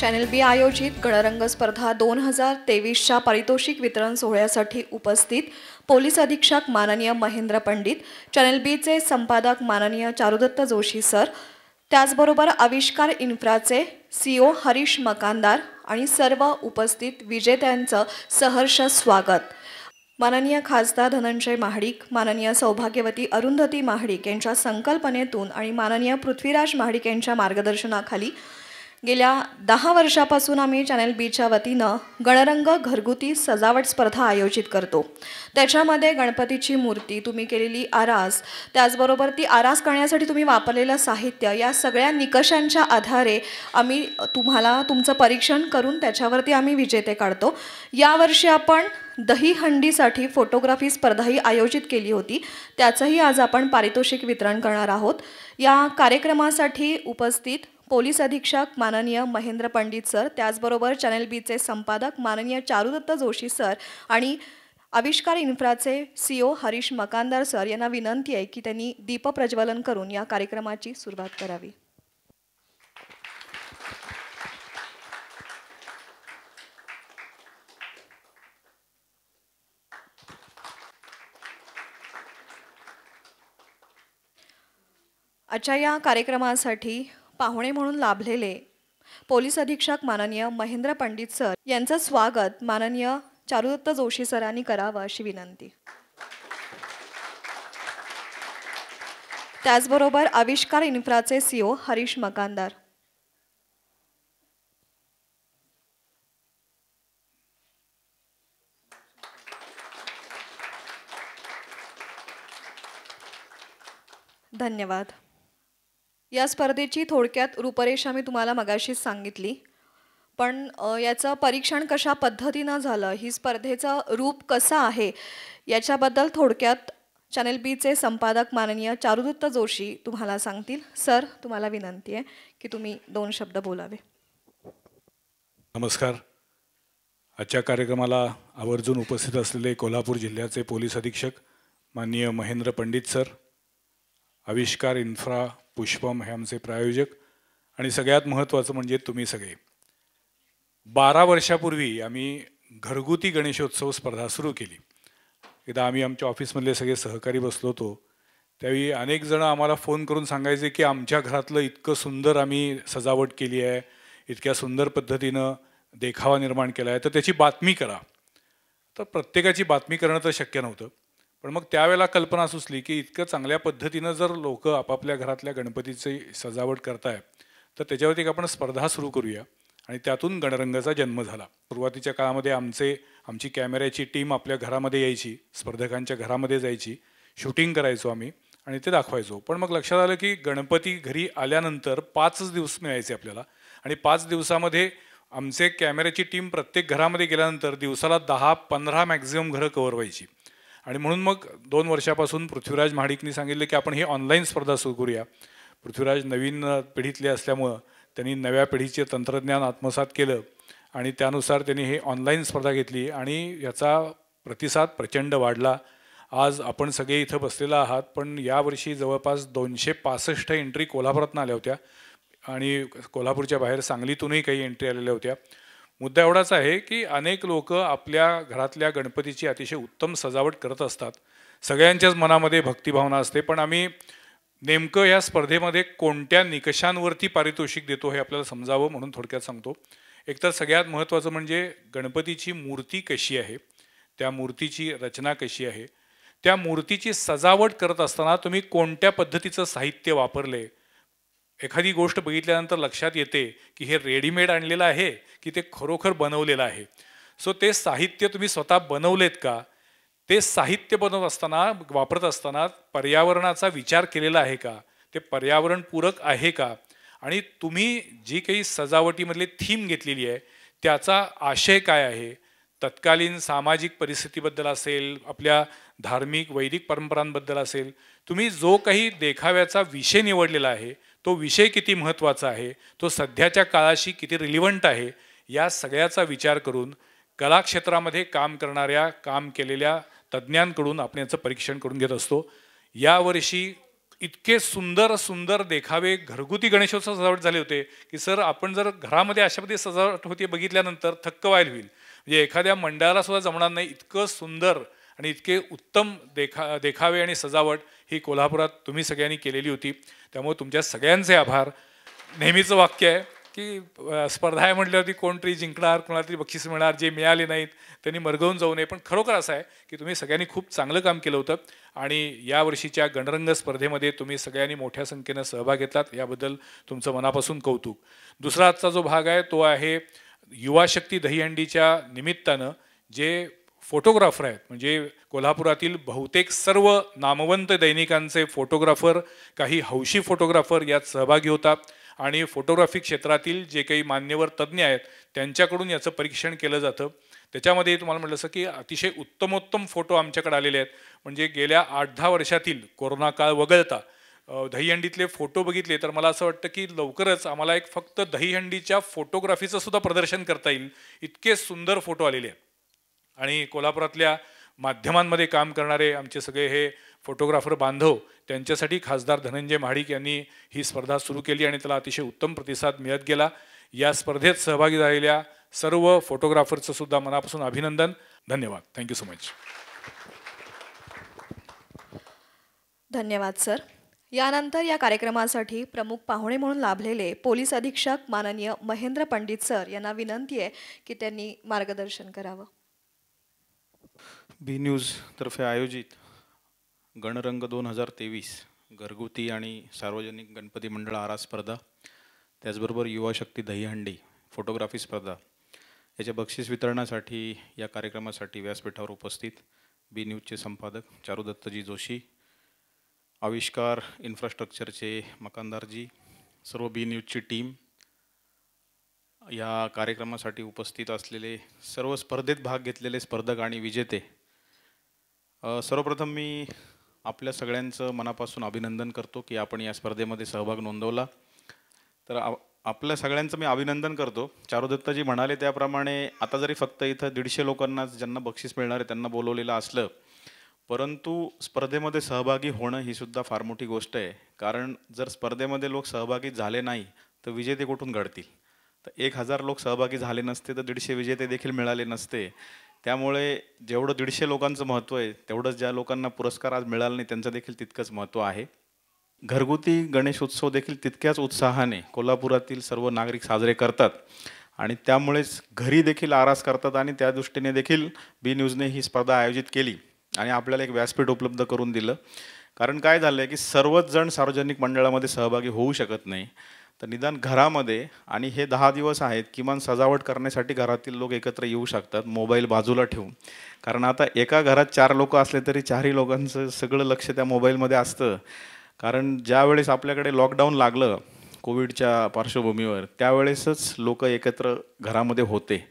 Channel बी आयोजित गणरंग स्पर्धा 2023च्या पारितोषिक वितरण सोहळ्यासाठी उपस्थित पोलीस अधीक्षक माननीय महेंद्र पंडित, चॅनल बीचे संपादक माननीय चारुदत्त जोशी सर, त्याचबरोबर आविष्कार इन्फ्राचे CEO हरीश मकानदार आणि सर्व उपस्थित विजेत्यांचं सहर्ष स्वागत. माननीय खासदार धनंजय महाडिक, माननीय सौभाग्यवती अरुंधती महाडिक यांच्या संकल्पनेतून आणि माननीय पृथ्वीराज महाडिक यांच्या मार्गदर्शनाखाली गेल्या 10 वर्षापासून आम्ही चॅनल बीच्या वतीनं गणरंग घरगुती सजावट स्पर्धा आयोजित करतो. त्याच्यामध्ये गणपतीची मूर्ती, तुम्ही केलेली आरास, त्याचबरोबर ती आरास करण्यासाठी तुम्ही वापरलेलं साहित्य, या सगळ्या निकषांच्या आधारे आम्ही तुम्हाला तुमचं परीक्षण करून त्याच्यावरती आम्ही विजेते काढतो. यावर्षी आपण दहीहंडीसाठी फोटोग्राफी स्पर्धाही आयोजित केली होती, त्याचंही आज आपण पारितोषिक वितरण करणार आहोत. या कार्यक्रमासाठी उपस्थित पोलीस अधीक्षक माननीय महेंद्र पंडित सर, त्याचबरोबर चॅनल बीचे संपादक माननीय चारुदत्त जोशी सर आणि आविष्कार इन्फ्राचे CEO हरीश मकानदार सर यांना विनंती आहे की त्यांनी दीपप्रज्वलन करून या कार्यक्रमाची सुरुवात करावी. आजच्या या कार्यक्रमासाठी पाहुणे म्हणून लाभलेले पोलीस अधीक्षक माननीय महेंद्र पंडित सर यांचं स्वागत माननीय चारुदत्त जोशी सरांनी करावं अशी विनंती. त्याचबरोबर आविष्कार इन्फ्राचे CEO हरीश मकानदार. धन्यवाद. या स्पर्धेची थोडक्यात रूपरेषा मी तुम्हाला मगाशीच सांगितली, पण याचं परीक्षण कशा पद्धतीनं झालं, ही स्पर्धेचं रूप कसं आहे याच्याबद्दल थोडक्यात चॅनल बीचे संपादक माननीय चारुदत्त जोशी तुम्हाला सांगतील. सर, तुम्हाला विनंती आहे की तुम्ही 2 शब्द बोलावे. नमस्कार. आजच्या कार्यक्रमाला आवर्जून उपस्थित असलेले कोल्हापूर जिल्ह्याचे पोलीस अधीक्षक माननीय महेंद्र पंडित सर, आविष्कार इन्फ्रा पुष्पम हे आमचे प्रायोजक, आणि सगळ्यात महत्त्वाचं म्हणजे तुम्ही सगळे. 12 वर्षापूर्वी आम्ही घरगुती गणेशोत्सव स्पर्धा सुरू केली. एकदा आम्ही आमच्या ऑफिसमधले सगळे सहकारी बसलो होतो, त्यावेळी अनेक जण आम्हाला फोन करून सांगायचे की आमच्या घरातलं इतकं सुंदर आम्ही सजावट केली आहे, इतक्या सुंदर पद्धतीनं देखावा निर्माण केला आहे, तर त्याची बातमी करा. तर प्रत्येकाची बातमी करणं तर शक्य नव्हतं, पण मग त्यावेळेला कल्पना सुचली की इतकं चांगल्या पद्धतीनं जर लोक आपापल्या घरातल्या गणपतीची सजावट करताय तर त्याच्यावरती आपण स्पर्धा सुरू करूया, आणि त्यातून गणरंगाचा जन्म झाला. सुरुवातीच्या काळामध्ये आमची कॅमेऱ्याची टीम आपल्या घरामध्ये यायची, स्पर्धकांच्या घरामध्ये जायची, शूटिंग करायचो आम्ही आणि ते दाखवायचो. पण मग लक्षात आलं की गणपती घरी आल्यानंतर 5 दिवस मिळायचे आपल्याला, आणि 5 दिवसामध्ये आमचे कॅमेऱ्याची टीम प्रत्येक घरामध्ये गेल्यानंतर दिवसाला 10-15 मॅक्झिमम घरं कव्हर व्हायची. आणि म्हणून मग 2 वर्षापासून पृथ्वीराज महाडिकनी सांगितले की आपण ही ऑनलाईन स्पर्धा सुरू करूया. पृथ्वीराज नवीन पिढीतले असल्यामुळं त्यांनी नव्या पिढीचे तंत्रज्ञान आत्मसात केलं आणि त्यानुसार त्यांनी हे ऑनलाईन स्पर्धा घेतली आणि याचा प्रतिसाद प्रचंड वाढला. आज आपण सगळे इथं बसलेला आहात, पण यावर्षी जवळपास 265 एंट्री कोल्हापुरातून आल्या होत्या आणि कोल्हापूरच्या बाहेर सांगलीतूनही काही एंट्री आलेल्या होत्या. मुद्दा एवढाच आहे की अनेक लोक आपल्या घरातल्या गणपतीची अतिशय उत्तम सजावट करत असतात, सगळ्यांच्याच मनामध्ये भक्तिभावना असते, पण आम्ही नेमकं या स्पर्धेमध्ये कोणत्या निकषांवरती पारितोषिक देतो हे आपल्याला समजावं म्हणून थोडक्यात सांगतो. एकतर सगळ्यात महत्त्वाचं म्हणजे गणपतीची मूर्ती कशी आहे, त्या मूर्तीची रचना कशी आहे, त्या मूर्तीची सजावट करत असताना तुम्ही कोणत्या पद्धतीचं साहित्य वापरले. एखादी गोष्ट बघितल्यानंतर लक्षात येते की हे रेडीमेड आणलेलं आहे की ते खरोखर बनवलेलं आहे. सो ते साहित्य तुम्ही स्वतः बनवलेत का, ते साहित्य बनवत असताना वापरत असताना पर्यावरणाचा विचार केलेला आहे का, ते पर्यावरणपूरक आहे का, आणि तुम्ही जी काही सजावटीमधली थीम घेतलेली आहे त्याचा आशय काय आहे, तत्कालीन सामाजिक परिस्थितीबद्दल असेल, आपल्या धार्मिक वैदिक परंपरांबद्दल असेल, तुम्ही जो काही देखाव्याचा विषय निवडलेला आहे तो विषय किती महत्त्वाचा आहे, तो सध्याच्या काळाशी किती रिलिव्हंट आहे, या सगळ्याचा विचार करून कला क्षेत्रामध्ये काम केलेल्या तज्ज्ञांकडून आपण याचं परीक्षण करून घेत असतो. यावर्षी इतके सुंदर सुंदर देखावे घरगुती गणेशोत्सव सजावट झाले होते की सर आपण जर घरामध्ये अशा पद्धती सजावट होती बघितल्यानंतर थक्क व्हायला होईल. म्हणजे एखाद्या मंडळाला सुद्धा जमणार नाही इतकं सुंदर आणि इतके उत्तम देखावे आणि सजावट ही कोल्हापुरात तुम्ही सगळ्यांनी केलेली होती. त्यामुळे तुमच्या सगळ्यांचे आभार. नेहमीचं वाक्य आहे की स्पर्धा आहे म्हटल्यावरती कोणतरी जिंकणार, कोणाला तरी बक्षीस मिळणार, जे मिळाले नाहीत त्यांनी मरगळून जाऊ नये. पण खरोखर असं आहे की तुम्ही सगळ्यांनी खूप चांगलं काम केलं होतं आणि यावर्षीच्या गणरंग स्पर्धेमध्ये तुम्ही सगळ्यांनी मोठ्या संख्येनं सहभाग घेतलात, याबद्दल तुमचं मनापासून कौतुक. दुसरा आजचा जो भाग आहे तो आहे युवा शक्ती दहीहंडीच्या निमित्तानं जे फोटोग्राफर आहेत, म्हणजे कोल्हापुरातील बहुतेक सर्व नामवंत दैनिकांचे फोटोग्राफर, काही हौशी फोटोग्राफर यात सहभागी होतात आणि फोटोग्राफी क्षेत्रातील जे काही मान्यवर तज्ज्ञ आहेत त्यांच्याकडून याचं परीक्षण केलं जातं. त्याच्यामध्ये तुम्हाला म्हटलं असं की अतिशय उत्तमोत्तम फोटो आमच्याकडे आलेले आहेत. म्हणजे गेल्या 8-10 वर्षातील कोरोना काळ वगळता दहीहंडीतले फोटो बघितले तर मला असं वाटतं की लवकरच आम्हाला एक फक्त दहीहंडीच्या फोटोग्राफीचं सुद्धा प्रदर्शन करता येईल, इतके सुंदर फोटो आलेले आहेत. आणि कोल्हापुरातल्या माध्यमांमध्ये काम करणारे आमचे सगळे हे फोटोग्राफर बांधव, त्यांच्यासाठी खासदार धनंजय महाडिक यांनी ही स्पर्धा सुरू केली आणि त्याला अतिशय उत्तम प्रतिसाद मिळत गेला. या स्पर्धेत सहभागी झालेल्या सर्व फोटोग्राफरचं सुद्धा मनापासून अभिनंदन. धन्यवाद. Thank you so much. धन्यवाद सर. यानंतर या कार्यक्रमासाठी प्रमुख पाहुणे म्हणून लाभलेले पोलीस अधीक्षक माननीय महेंद्र पंडित सर यांना विनंती आहे की त्यांनी मार्गदर्शन करावं. बी न्यूज तर्फे आयोजित गणरंग 2023 घरगुती आणि सार्वजनिक गणपती मंडळ आरास स्पर्धा, त्याचबरोबर युवा शक्ती दहीहंडी फोटोग्राफी स्पर्धा याच्या बक्षीस वितरणासाठी या कार्यक्रमासाठी व्यासपीठावर उपस्थित बी न्यूजचे संपादक चारुदत्तजी जोशी, आविष्कार इन्फ्रास्ट्रक्चरचे मकानदारजी, सर्व बी न्यूजची टीम, या कार्यक्रमासाठी उपस्थित असलेले सर्व स्पर्धेत भाग घेतलेले स्पर्धक आणि विजेते, सर्वप्रथम मी आपल्या सगळ्यांचं मनापासून अभिनंदन करतो की आपण या स्पर्धेमध्ये सहभाग नोंदवला. तर आपल्या सगळ्यांचं मी अभिनंदन करतो. चारुदत्तजी म्हणाले त्याप्रमाणे आता जरी फक्त इथं 150 लोकांना ज्यांना बक्षीस मिळणार आहे त्यांना बोलवलेलं असलं, परंतु स्पर्धेमध्ये सहभागी होणं ही सुद्धा फार मोठी गोष्ट आहे. कारण जर स्पर्धेमध्ये लोक सहभागी झाले नाही तर विजेते कुठून घडतील. तर 1000 लोक सहभागी झाले नसते तर 150 विजेते देखील मिळाले नसते. त्यामुळे जेवढं 150 लोकांचं महत्त्व आहे तेवढंच ज्या लोकांना पुरस्कार आज मिळाला नाही त्यांचं देखील तितकंच महत्त्व आहे. घरगुती गणेशोत्सव देखील तितक्याच उत्साहाने कोल्हापुरातील सर्व नागरिक साजरे करतात आणि त्यामुळेच घरी देखील आरास करतात आणि त्या दृष्टीने देखील बी न्यूजने ही स्पर्धा आयोजित केली आणि आपल्याला एक व्यासपीठ उपलब्ध करून दिलं. कारण काय झालं आहे की सर्वच जण सार्वजनिक मंडळामध्ये सहभागी होऊ शकत नाही, तर निदान घरामध्ये, आणि हे 10 दिवस आहेत, किमान सजावट करण्यासाठी घरातील लोक एकत्र येऊ शकतात मोबाईल बाजूला ठेवून. कारण आता एका घरात 4 लोक असले तरी 4ही लोकांचं सगळं लक्ष त्या मोबाईलमध्ये असतं. कारण ज्यावेळेस आपल्याकडे लॉकडाऊन लागलं कोविडच्या पार्श्वभूमीवर त्यावेळेसच लोक एकत्र घरामध्ये होते.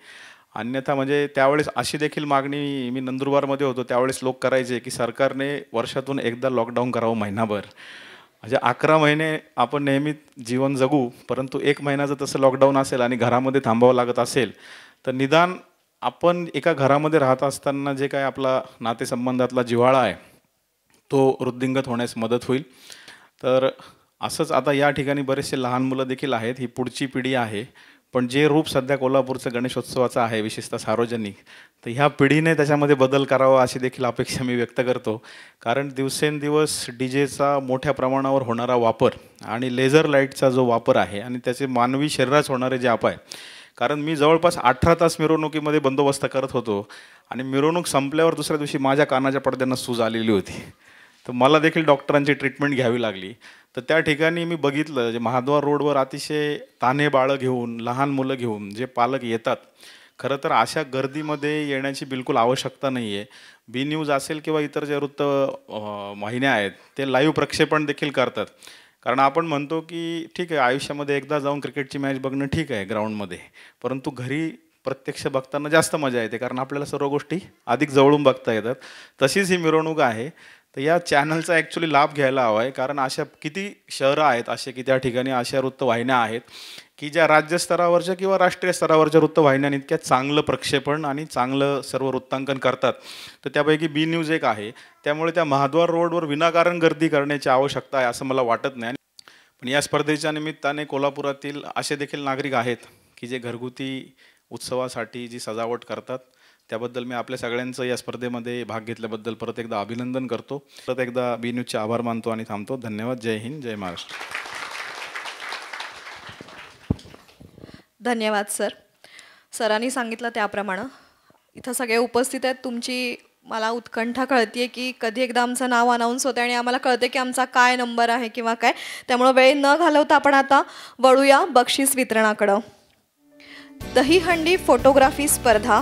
अन्यथा म्हणजे त्यावेळेस अशी देखील मागणी, मी नंदुरबारमध्ये होतो त्यावेळेस लोक करायचे की सरकारने वर्षातून एकदा लॉकडाऊन करावं महिनाभर. म्हणजे 11 महिने आपण नेहमी जीवन जगू, परंतु 1 महिना जर तसं लॉकडाऊन असेल आणि घरामध्ये थांबावं लागत असेल तर निदान आपण एका घरामध्ये राहत असताना जे काय आपला नातेसंबंधातला जिव्हाळा आहे तो वृद्धिंगत होण्यास मदत होईल. तर असंच आता या ठिकाणी बरेचसे लहान मुलं देखील आहेत, ही पुढची पिढी आहे. पण जे रूप सध्या कोल्हापूरचं गणेशोत्सवाचं आहे विशेषतः सार्वजनिक, तर ह्या पिढीने त्याच्यामध्ये बदल करावा अशी देखील अपेक्षा मी व्यक्त करतो. कारण दिवसेंदिवस डीजेचा मोठ्या प्रमाणावर होणारा वापर आणि लेझर लाईटचा जो वापर आहे आणि त्याचे मानवी शरीरास होणारे जे अपाय, कारण मी जवळपास 18 तास मिरवणुकीमध्ये बंदोबस्त करत होतो आणि मिरवणूक संपल्यावर दुसऱ्या दिवशी माझ्या कानाच्या पडद्यांना सूज आलेली होती. तर मला देखील डॉक्टरांची ट्रीटमेंट घ्यावी लागली. तर त्या ठिकाणी मी बघितलं जे महाद्वार रोडवर अतिशय तान्हे बाळं घेऊन, लहान मुलं घेऊन जे पालक येतात, खरं तर अशा गर्दीमध्ये येण्याची बिलकुल आवश्यकता नाही आहे. बी न्यूज असेल किंवा इतर जे वृत्त वाहिन्या आहेत ते लाईव्ह प्रक्षेपण देखील करतात. कारण आपण म्हणतो की ठीक आहे आयुष्यामध्ये एकदा जाऊन क्रिकेटची मॅच बघणं ठीक आहे ग्राउंडमध्ये, परंतु घरी प्रत्यक्ष बघताना जास्त मजा येते कारण आपल्याला सर्व गोष्टी अधिक जवळून बघता येतात. तशीच ही मिरवणूक आहे. तर या चॅनलचा ॲक्च्युली लाभ घ्यायला हवा आहे, कारण अशा किती शहरं आहेत, असे की त्या ठिकाणी अशा वृत्तवाहिन्या आहेत की ज्या राज्यस्तरावरच्या किंवा राष्ट्रीय स्तरावरच्या वृत्तवाहिन्या इतक्या चांगलं प्रक्षेपण आणि चांगलं सर्व वृत्तांकन करतात. तर त्यापैकी बी न्यूज एक आहे. त्यामुळे त्या महाद्वार रोडवर विनाकारण गर्दी करण्याची आवश्यकता आहे असं मला वाटत नाही. पण या स्पर्धेच्या निमित्ताने कोल्हापुरातील असे देखील नागरिक आहेत की जे घरगुती उत्सवासाठी जी सजावट करतात. त्याबद्दल मी आपल्या सगळ्यांचं या स्पर्धेमध्ये भाग घेतल्याबद्दल परत एकदा अभिनंदन करतो. परत एकदा बी न्यूजचे आभार मानतो आणि थांबतो. धन्यवाद. जय हिंद, जय महाराष्ट्र. धन्यवाद सर. सरांनी सांगितलं त्याप्रमाणे इथं सगळे उपस्थित आहेत. तुमची मला उत्कंठा कळते की कधी एकदा आमचं नाव अनाऊन्स होते आणि आम्हाला कळते की आमचा काय नंबर आहे किंवा काय. त्यामुळं वेळ न घालवता आपण आता वळूया बक्षीस वितरणाकडं. दहीहंडी फोटोग्राफी स्पर्धा,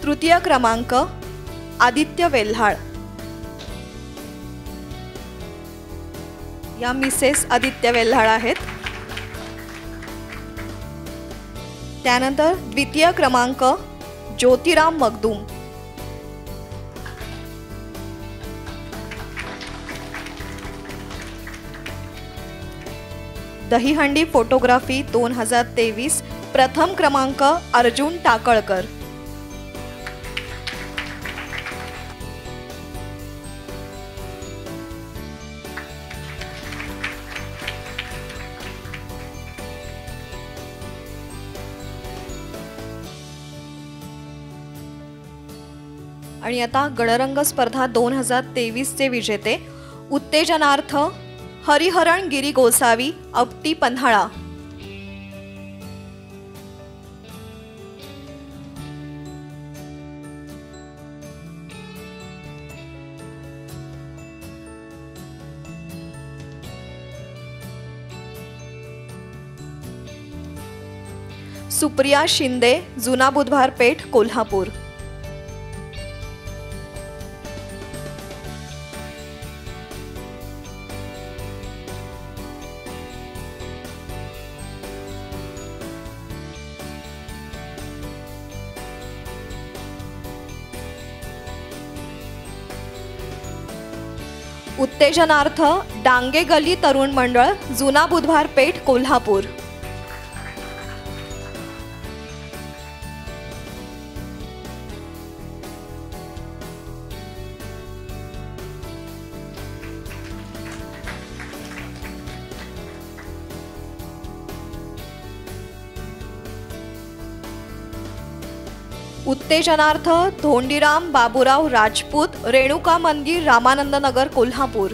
तृतीय क्रमांक आदित्य वेल्हाळ. या मिसेस आदित्य वेल्हाळ आहेत. त्यानंतर द्वितीय क्रमांक ज्योतिराम मगदूम. दहीहंडी फोटोग्राफी 2023 प्रथम क्रमांक अर्जुन टाकळकर. आणि आता गणरंग स्पर्धा 2023 चे विजेते, उत्तेजनार्थ हरिहरण गिरी गोसावी, अपटी पन्हाळा. सुप्रिया शिंदे, जुना बुधवार पेठ, कोल्हापूर. उत्तेजनार्थ डांगे गली तरुण मंडळ, जुना बुधवार पेठ, कोल्हापूर. उत्तेजनार्थ धोंडीराम बाबूराव राजपूत, रेणुका मंदिर, रामानंद नगर, कोल्हापूर.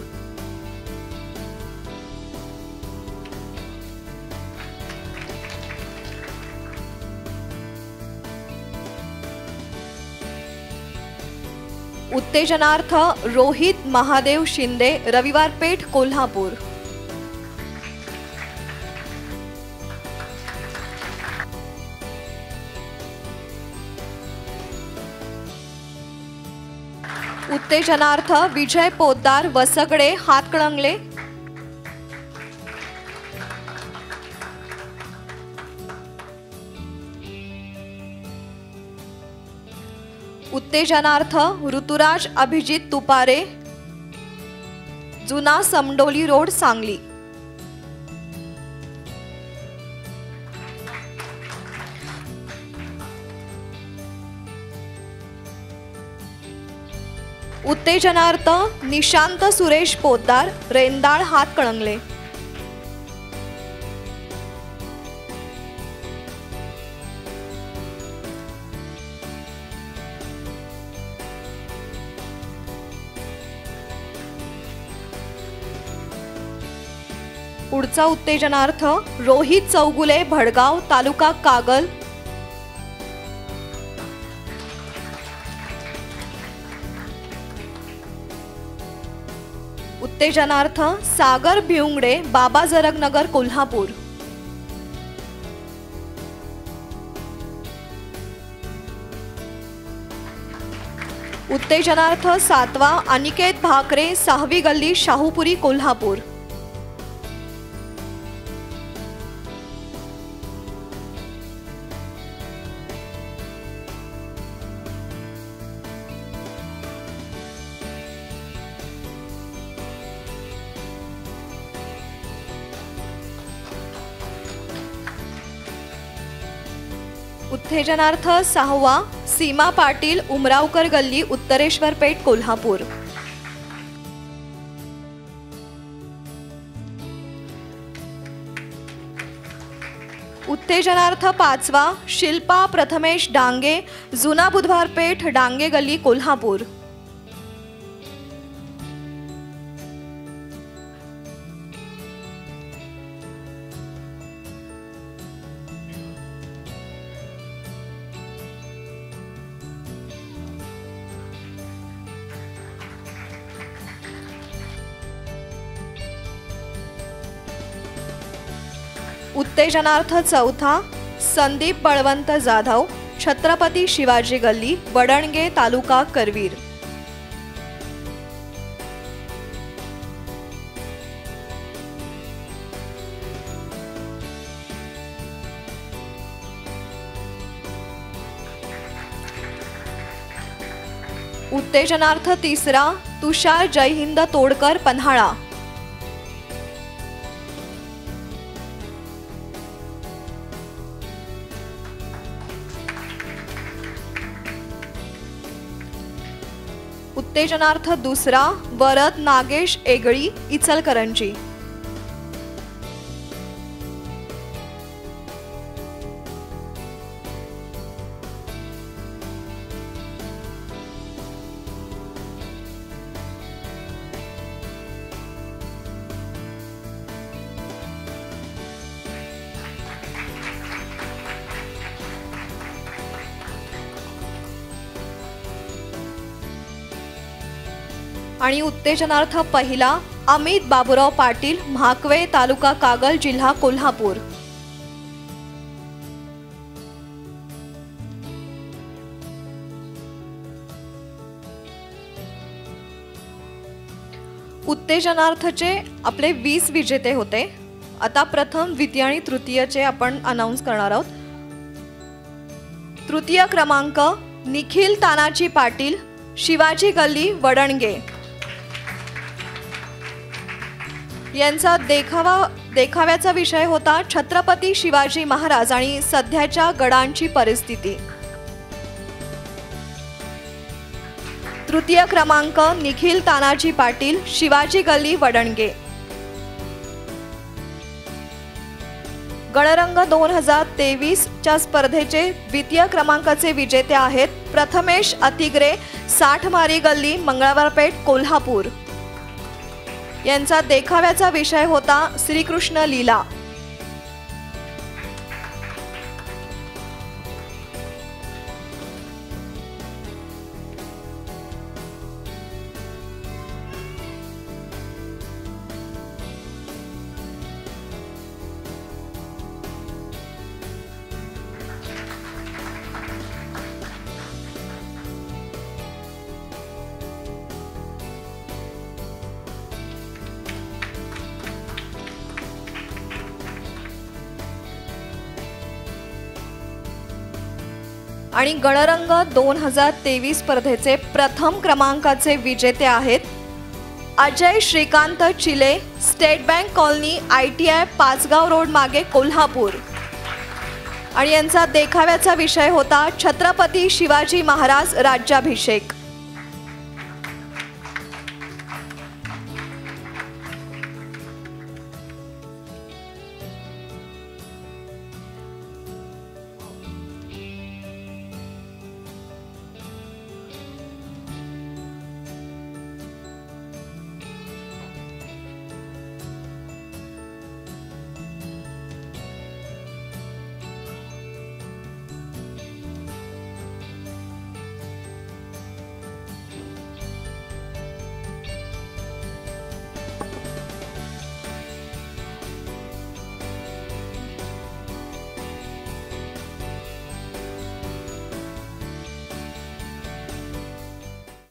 उत्तेजनार्थ रोहित महादेव शिंदे, रविवार पेठ, कोल्हापूर. उत्तेजनार्थ विजय पोद्दार, वसगडे, हातकणंगले. उत्तेजनार्थ ऋतुराज अभिजित तुपारे, जुना समडोली रोड, सांगली. उत्तेजनार्थ निशांत सुरेश पोद्दार, रेंदाळ, हातकणंगले. पुढचा उत्तेजनार्थ रोहित चौगुले, भडगाव, तालुका कागल. उत्तेजनार्थ सागर भिवंगडे, बाबा जरगनगर, कोल्हापूर. उत्तेजनार्थ सातवा अनिकेत भाकरे, 6वी गल्ली, शाहूपुरी, कोल्हापूर. उत्तेजनार्थ 6वा सीमा पाटील उमरावकर गल्ली उत्तरेश्वर पेठ कोल्हापूर. उत्तेजनार्थ 5वा शिल्पा प्रथमेश डांगे जुना बुधवार पेठ डांगे गल्ली कोल्हापूर. उत्तेजनार्थ 4था संदीप बळवंत जाधव छत्रपती शिवाजी गल्ली वडणगे तालुका करवीर. उत्तेजनार्थ 3रा तुषार जयहिंद तोडकर पन्हाळा. उत्तेजनार्थ 2रा वरद नागेश एगळी इचलकरंजी. आणि उत्तेजनार्थ 1ला अमित बाबूराव पाटील म्हाकवे तालुका कागल जिल्हा कोल्हापूर. उत्तेजनार्थचे आपले 20 विजेते होते. आता प्रथम द्वितीय आणि तृतीयचे आपण अनाउन्स करणार आहोत. तृतीय क्रमांक निखिल तानाजी पाटील शिवाजी गल्ली वडणगे यांचा देखाव्याचा विषय होता छत्रपती शिवाजी महाराज आणि सध्याच्या गडांची परिस्थिती. तृतीय क्रमांक निखिल तानाजी पाटील शिवाजी गल्ली वडणगे. गणरंग 2023 च्या स्पर्धेचे द्वितीय क्रमांकाचे विजेते आहेत प्रथमेश अतिग्रे 60 मारी गल्ली मंगळवारपेठ कोल्हापूर. यांचा देखाव्याचा विषय होता श्रीकृष्ण लीला. आणि गणरंग 2023 स्पर्धेचे प्रथम क्रमांकाचे विजेते आहेत Ajay Shrikant Chile state bank colony ITI Pachgaon road मागे कोल्हापूर. आणि यांचा देखाव्याचा विषय होता छत्रपती शिवाजी महाराज राज्याभिषेक.